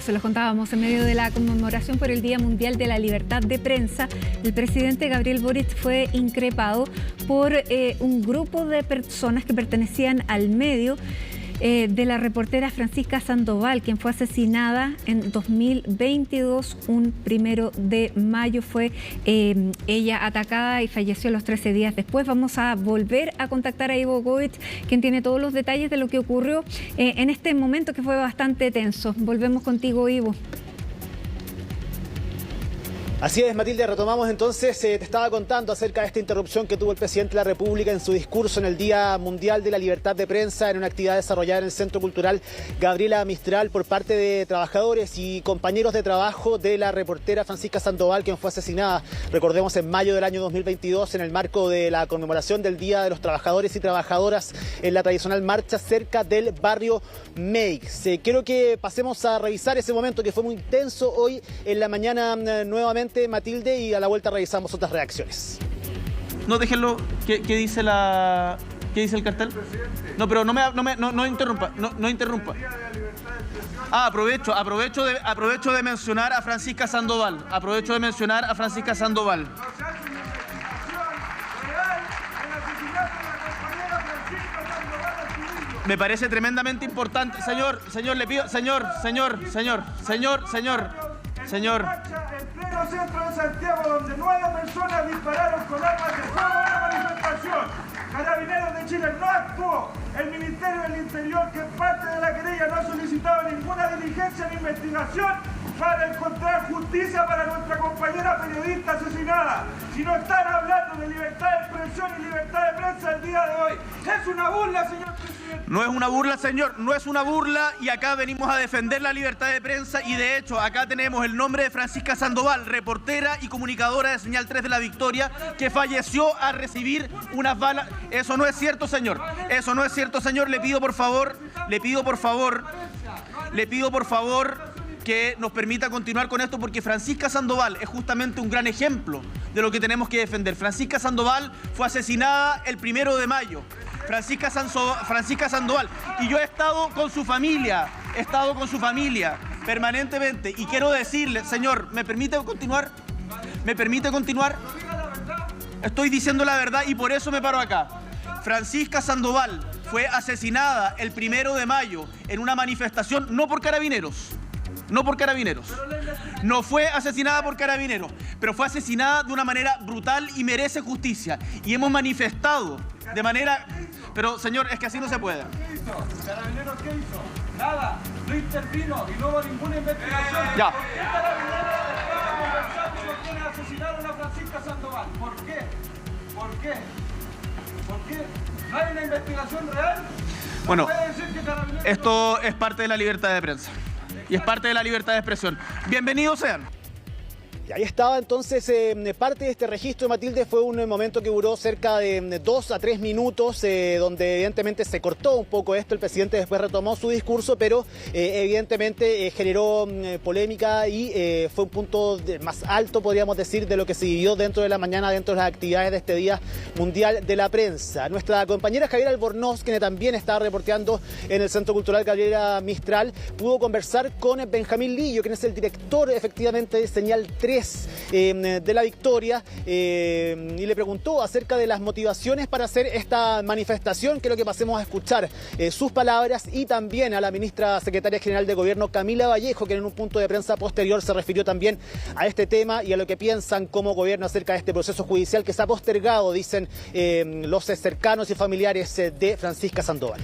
se los contábamos, en medio de la conmemoración por el Día Mundial de la Libertad de Prensa, el presidente Gabriel Boric fue increpado por un grupo de personas que pertenecían al medio de la reportera Francisca Sandoval, quien fue asesinada en 2022, un 1 de mayo fue ella atacada y falleció a los 13 días después. Vamos a volver a contactar a Ivo Goetz, quien tiene todos los detalles de lo que ocurrió en este momento que fue bastante tenso. Volvemos contigo, Ivo. Así es, Matilde, retomamos entonces, te estaba contando acerca de esta interrupción que tuvo el presidente de la República en su discurso en el Día Mundial de la Libertad de Prensa, en una actividad desarrollada en el Centro Cultural Gabriela Mistral por parte de trabajadores y compañeros de trabajo de la reportera Francisca Sandoval, quien fue asesinada, recordemos, en mayo del año 2022 en el marco de la conmemoración del Día de los Trabajadores y Trabajadoras en la tradicional marcha cerca del barrio Meix. Quiero que pasemos a revisar ese momento que fue muy intenso hoy en la mañana nuevamente, Matilde, y a la vuelta revisamos otras reacciones. No, déjenlo. ¿Qué dice el cartel? No, pero no interrumpa. No interrumpa. Aprovecho de mencionar a Francisca Sandoval. Me parece tremendamente importante. Señor, le pido, señor. En pleno centro de Santiago, donde 9 personas dispararon con armas de fuego en la manifestación. Carabineros de Chile no actuó. El Ministerio del Interior, que es parte de la querella, no ha solicitado ninguna diligencia ni investigación para encontrar justicia para nuestra compañera periodista asesinada. Si no están hablando de libertad de expresión y libertad de prensa el día de hoy, es una burla, señor presidente. No es una burla, señor, no es una burla, y acá venimos a defender la libertad de prensa, y de hecho acá tenemos el nombre de Francisca Sandoval, reportera y comunicadora de Señal 3 de La Victoria, que falleció al recibir unas balas. Eso no es cierto, señor. Le pido por favor que nos permita continuar con esto, porque Francisca Sandoval es justamente un gran ejemplo de lo que tenemos que defender. Francisca Sandoval fue asesinada el 1 de mayo. Francisca Sandoval, y yo he estado con su familia permanentemente, y quiero decirle, señor, ¿me permite continuar? Estoy diciendo la verdad y por eso me paro acá. Francisca Sandoval fue asesinada el 1 de mayo en una manifestación, no por carabineros. No fue asesinada por carabineros, pero fue asesinada de una manera brutal y merece justicia. Y hemos manifestado de manera... Pero, señor, es que así no se puede. ¿Qué hizo? ¿Carabineros qué hizo? Nada, no intervino y no hubo ninguna investigación. Ya. ¿Por qué Carabineros estaba conversando con quienes asesinaron a Francisca Sandoval? ¿Por qué? ¿No hay una investigación real? Bueno, esto es parte de la libertad de prensa y es parte de la libertad de expresión. Bienvenidos sean. Y ahí estaba entonces parte de este registro, Matilde. Fue un momento que duró cerca de 2 a 3 minutos, donde evidentemente se cortó un poco esto. El presidente después retomó su discurso, pero evidentemente generó polémica y fue un punto más alto, podríamos decir, de lo que se vivió dentro de la mañana, dentro de las actividades de este Día Mundial de la Prensa. Nuestra compañera Javiera Albornoz, quien también estaba reporteando en el Centro Cultural Gabriela Mistral, pudo conversar con Benjamín Lillo, quien es el director efectivamente de Señal 3 de La Victoria, y le preguntó acerca de las motivaciones para hacer esta manifestación. Quiero que pasemos a escuchar sus palabras, y también a la ministra secretaria general de Gobierno, Camila Vallejo, que en un punto de prensa posterior se refirió también a este tema y a lo que piensan como gobierno acerca de este proceso judicial que se ha postergado, dicen los cercanos y familiares de Francisca Sandoval.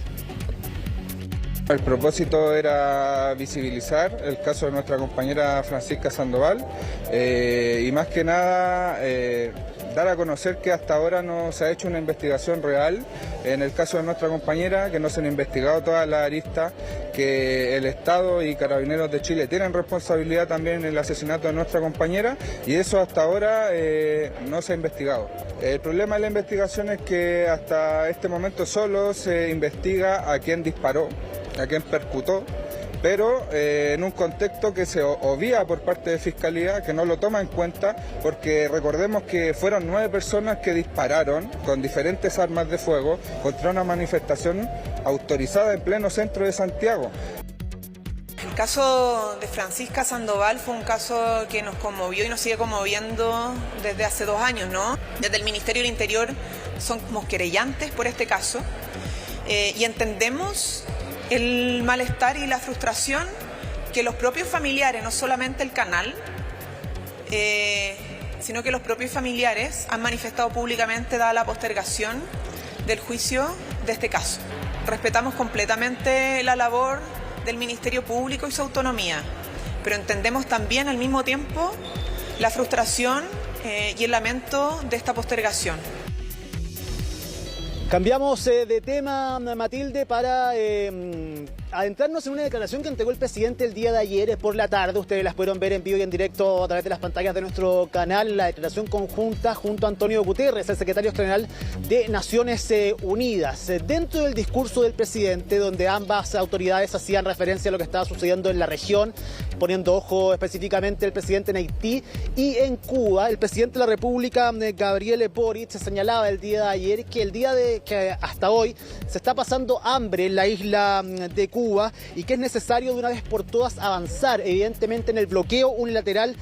El propósito era visibilizar el caso de nuestra compañera Francisca Sandoval y más que nada dar a conocer que hasta ahora no se ha hecho una investigación real en el caso de nuestra compañera, que no se han investigado todas las aristas, que el Estado y Carabineros de Chile tienen responsabilidad también en el asesinato de nuestra compañera, y eso hasta ahora no se ha investigado. El problema de la investigación es que hasta este momento solo se investiga a quién disparó, a quien percutó, pero en un contexto que se obvia por parte de Fiscalía, que no lo toma en cuenta, porque recordemos que fueron 9 personas que dispararon con diferentes armas de fuego contra una manifestación autorizada en pleno centro de Santiago. El caso de Francisca Sandoval fue un caso que nos conmovió y nos sigue conmoviendo desde hace 2 años, ¿no? Desde el Ministerio del Interior somos querellantes por este caso y entendemos el malestar y la frustración que los propios familiares, no solamente el canal, sino que los propios familiares han manifestado públicamente dada la postergación del juicio de este caso. Respetamos completamente la labor del Ministerio Público y su autonomía, pero entendemos también al mismo tiempo la frustración y el lamento de esta postergación. Cambiamos de tema, Matilde, para adentrarnos en una declaración que entregó el presidente el día de ayer por la tarde. Ustedes las pudieron ver en vivo y en directo a través de las pantallas de nuestro canal. La declaración conjunta junto a Antonio Guterres, el secretario general de Naciones Unidas. Dentro del discurso del presidente, donde ambas autoridades hacían referencia a lo que estaba sucediendo en la región, poniendo ojo específicamente el presidente en Haití y en Cuba, el presidente de la República, Gabriel Boric, señalaba el día de ayer que hasta hoy se está pasando hambre en la isla de Cuba y que es necesario de una vez por todas avanzar, evidentemente, en el bloqueo unilateral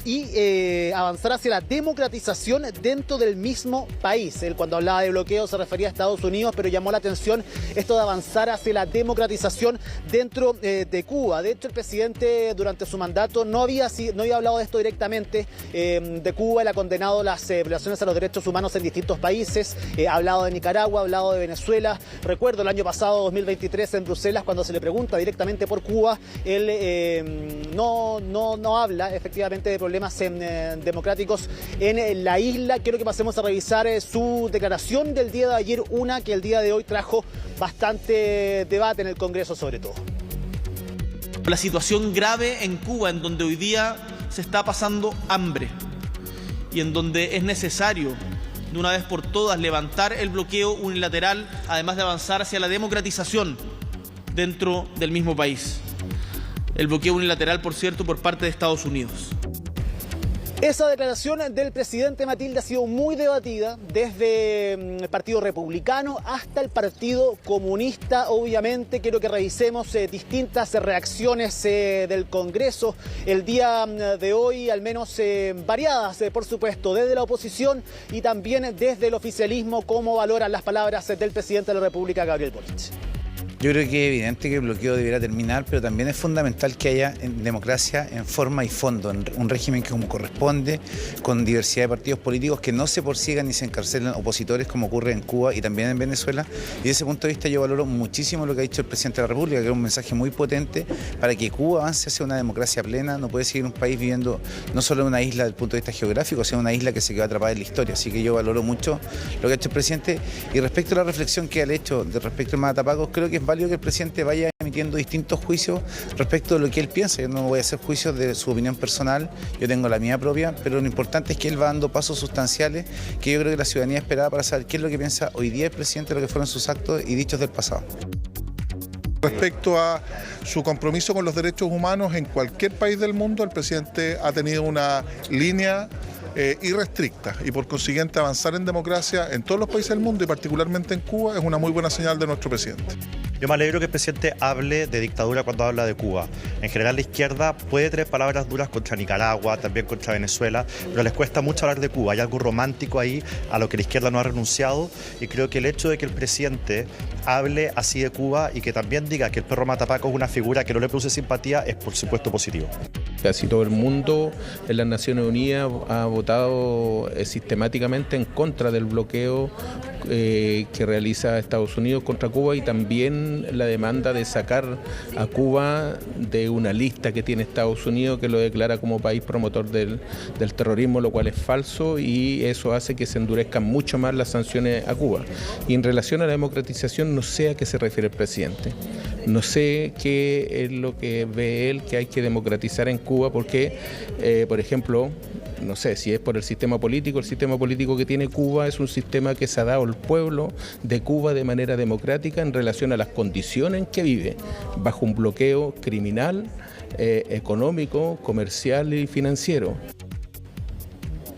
y avanzar hacia la democratización dentro del mismo país. Él, cuando hablaba de bloqueo, se refería a Estados Unidos, pero llamó la atención esto de avanzar hacia la democratización dentro de Cuba. De hecho, el presidente durante su mandato no había hablado de esto directamente de Cuba. Él ha condenado las violaciones a los derechos humanos en distintos países, ha hablado de Nicaragua, ha hablado de Venezuela. Recuerdo el año pasado, 2023, en Bruselas, cuando se le pregunta directamente por Cuba, él no habla efectivamente de problemas democráticos en la isla. Quiero que pasemos a revisar su declaración del día de ayer, una que el día de hoy trajo bastante debate en el Congreso sobre todo. La situación grave en Cuba, en donde hoy día se está pasando hambre y en donde es necesario de una vez por todas levantar el bloqueo unilateral, además de avanzar hacia la democratización dentro del mismo país. El bloqueo unilateral, por cierto, por parte de Estados Unidos. Esa declaración del presidente, Matilde, ha sido muy debatida desde el Partido Republicano hasta el Partido Comunista. Obviamente, quiero que revisemos distintas reacciones del Congreso el día de hoy, al menos variadas, por supuesto, desde la oposición y también desde el oficialismo, cómo valoran las palabras del presidente de la República, Gabriel Boric. Yo creo que es evidente que el bloqueo debiera terminar, pero también es fundamental que haya democracia en forma y fondo, en un régimen que como corresponde, con diversidad de partidos políticos, que no se persigan ni se encarcelen opositores como ocurre en Cuba y también en Venezuela. Y desde ese punto de vista yo valoro muchísimo lo que ha dicho el presidente de la República, que es un mensaje muy potente para que Cuba avance hacia una democracia plena. No puede seguir un país viviendo no solo en una isla desde el punto de vista geográfico, sino una isla que se quedó atrapada en la historia. Así que yo valoro mucho lo que ha hecho el presidente. Y respecto a la reflexión que ha hecho respecto al Matapacos, creo que es válido que el presidente vaya emitiendo distintos juicios respecto de lo que él piensa. Yo no voy a hacer juicios de su opinión personal, yo tengo la mía propia, pero lo importante es que él va dando pasos sustanciales que yo creo que la ciudadanía esperaba para saber qué es lo que piensa hoy día el presidente de lo que fueron sus actos y dichos del pasado. Respecto a su compromiso con los derechos humanos en cualquier país del mundo, el presidente ha tenido una línea irrestricta y por consiguiente avanzar en democracia en todos los países del mundo y particularmente en Cuba es una muy buena señal de nuestro presidente. Yo me alegro que el presidente hable de dictadura cuando habla de Cuba. En general la izquierda puede tener palabras duras contra Nicaragua, también contra Venezuela, pero les cuesta mucho hablar de Cuba. Hay algo romántico ahí a lo que la izquierda no ha renunciado y creo que el hecho de que el presidente hable así de Cuba y que también diga que el perro Matapacos es una figura que no le produce simpatía es por supuesto positivo. Casi todo el mundo en las Naciones Unidas ha votado sistemáticamente en contra del bloqueo que realiza Estados Unidos contra Cuba y también la demanda de sacar a Cuba de una lista que tiene Estados Unidos que lo declara como país promotor del terrorismo, lo cual es falso y eso hace que se endurezcan mucho más las sanciones a Cuba. Y en relación a la democratización no sé a qué se refiere el presidente. No sé qué es lo que ve él que hay que democratizar en Cuba porque, por ejemplo, no sé si es por el sistema político que tiene Cuba es un sistema que se ha dado al pueblo de Cuba de manera democrática en relación a las condiciones en que vive, bajo un bloqueo criminal, económico, comercial y financiero.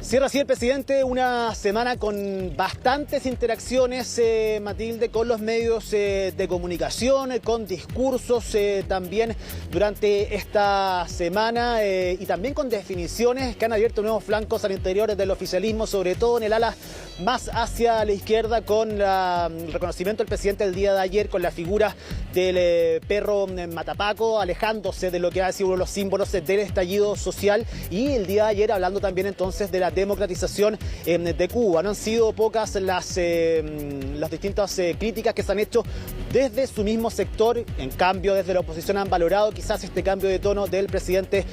Cierra así el presidente una semana con bastantes interacciones, Matilde, con los medios de comunicación, con discursos también durante esta semana y también con definiciones que han abierto nuevos flancos al interior del oficialismo, sobre todo en el ala más hacia la izquierda, con el reconocimiento del presidente el día de ayer con la figura del perro Matapaco, alejándose de lo que ha sido uno de los símbolos del estallido social, y el día de ayer hablando también entonces de la democratización de Cuba. No han sido pocas las distintas críticas que se han hecho desde su mismo sector. En cambio, desde la oposición han valorado quizás este cambio de tono del presidente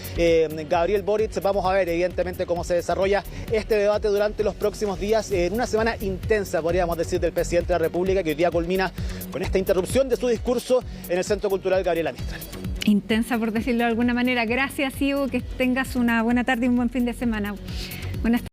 Gabriel Boric. Vamos a ver evidentemente cómo se desarrolla este debate durante los próximos días, en una semana intensa, podríamos decir, del presidente de la República, que hoy día culmina con esta interrupción de su discurso en el Centro Cultural Gabriela Mistral. Intensa, por decirlo de alguna manera. Gracias, Ivo, que tengas una buena tarde y un buen fin de semana. Buenas tardes.